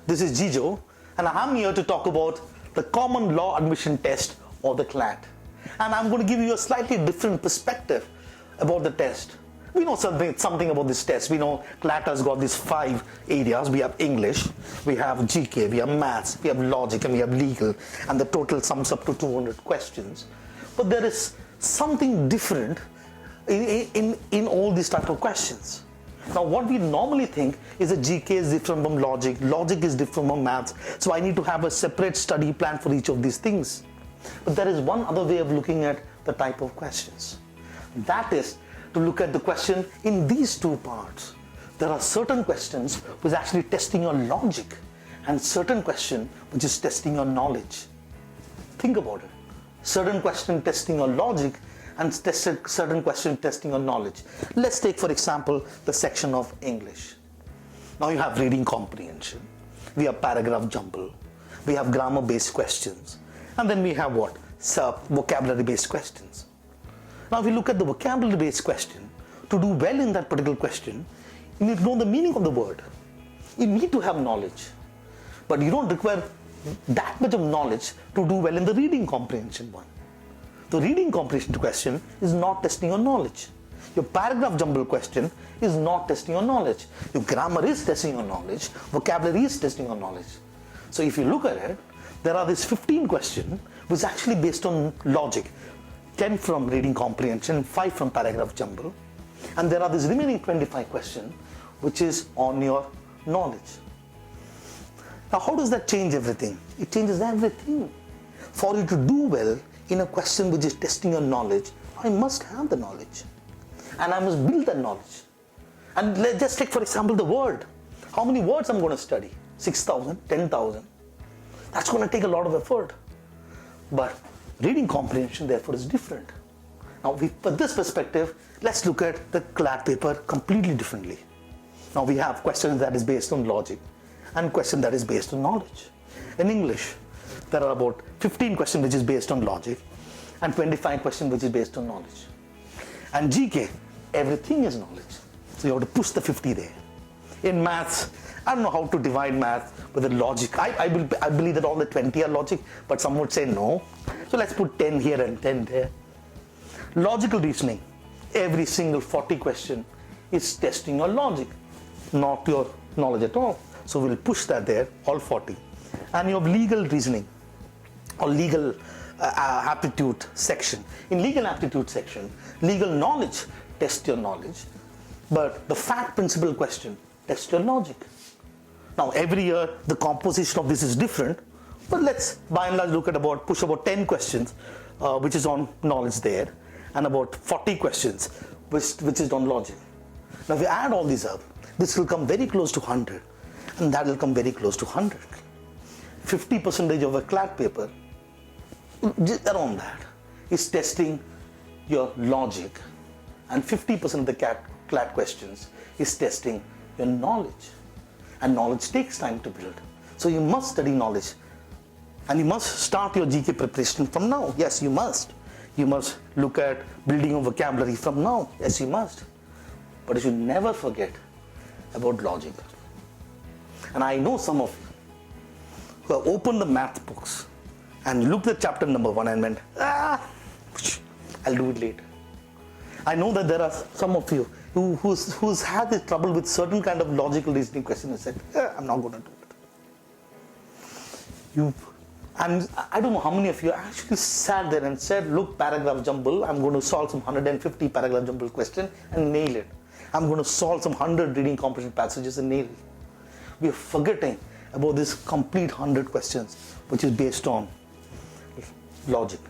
This is Gejo, and I'm here to talk about the Common Law Admission Test, or the CLAT. And I'm going to give you a slightly different perspective about the test. We know something about this test. We know CLAT has got these 5 areas. We have English, we have GK, we have maths, we have logic, and we have legal, and the total sums up to 200 questions. But there is something different in all these type of questions. Now, what we normally think is that GK is different from logic is different from maths, so I need to have a separate study plan for each of these things. But there is one other way of looking at the type of questions. That is to look at the question in these 2 parts. There are certain questions which are actually testing your logic, and certain question which is testing your knowledge. Think about it. Certain question testing your logic, and certain question testing your knowledge. Let's take, for example, the section of English. Now you have reading comprehension, we have paragraph jumble, we have grammar based questions, and then we have what? Vocabulary based questions. Now if you look at the vocabulary based question, to do well in that particular question, you need to know the meaning of the word. You need to have knowledge, but you don't require that much of knowledge to do well in the reading comprehension one. The reading comprehension question is not testing your knowledge. Your paragraph jumble question is not testing your knowledge. Your grammar is testing your knowledge. Vocabulary is testing your knowledge. So if you look at it, there are these 15 questions which is actually based on logic. 10 from reading comprehension, 5 from paragraph jumble. And there are these remaining 25 questions which is on your knowledge. Now how does that change everything? It changes everything. For you to do well in a question which is testing your knowledge, I must have the knowledge, and I must build that knowledge. And let's just take, for example, the word. How many words I'm going to study? 6,000, 10,000. That's going to take a lot of effort. But reading comprehension, therefore, is different. Now, for this perspective, let's look at the CLAT paper completely differently. Now, we have questions that is based on logic and question that is based on knowledge. In English, there are about 15 questions which is based on logic and 25 questions which is based on knowledge. And GK, everything is knowledge. So you have to push the 50 there. In maths, I don't know how to divide maths with the logic. I believe that all the 20 are logic, but some would say no. So let's put 10 here and 10 there. Logical reasoning, every single 40 question is testing your logic, not your knowledge at all. So we'll push that there, all 40. And you have legal reasoning or legal aptitude section. In legal aptitude section, legal knowledge test your knowledge, but the fact principle question test your logic. Now every year the composition of this is different, but let's by and large push about 10 questions which is on knowledge there, and about 40 questions which is on logic. Now if you add all these up, this will come very close to 100, and that will come very close to 100. 50% of a CLAT paper, around that, is testing your logic, and 50% of the CLAT questions is testing your knowledge. And knowledge takes time to build. So you must study knowledge, and you must start your GK preparation from now. Yes, you must. You must look at building your vocabulary from now. Yes, you must. But you should never forget about logic. And I know some of you who have opened the math books and looked at chapter number 1 and went, I'll do it later. I know that there are some of you who's had this trouble with certain kind of logical reasoning question and said, I'm not going to do it. And I don't know how many of you actually sat there and said, look, paragraph jumble, I'm going to solve some 150 paragraph jumble question and nail it. I'm going to solve some 100 reading comprehension passages and nail it. We are forgetting about this complete 100 questions which is based on logic.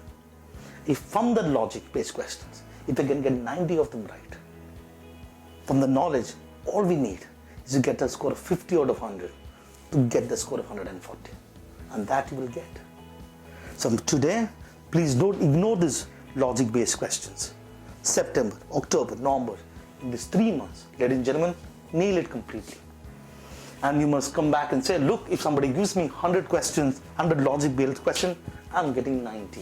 If from the logic based questions, if we can get 90 of them right, from the knowledge, all we need is to get a score of 50 out of 100 to get the score of 140, and that you will get. So today, please don't ignore these logic based questions. September, October, November, in these 3 months, ladies and gentlemen, nail it completely. And you must come back and say, look, if somebody gives me 100 questions, 100 logic-based questions, I'm getting 90.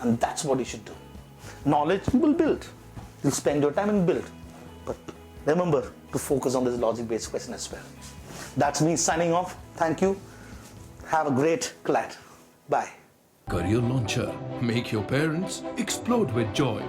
And that's what you should do. Knowledge you will build. You'll spend your time and build. But remember to focus on this logic-based question as well. That's me signing off. Thank you. Have a great CLAT. Bye. Career Launcher. Make your parents explode with joy.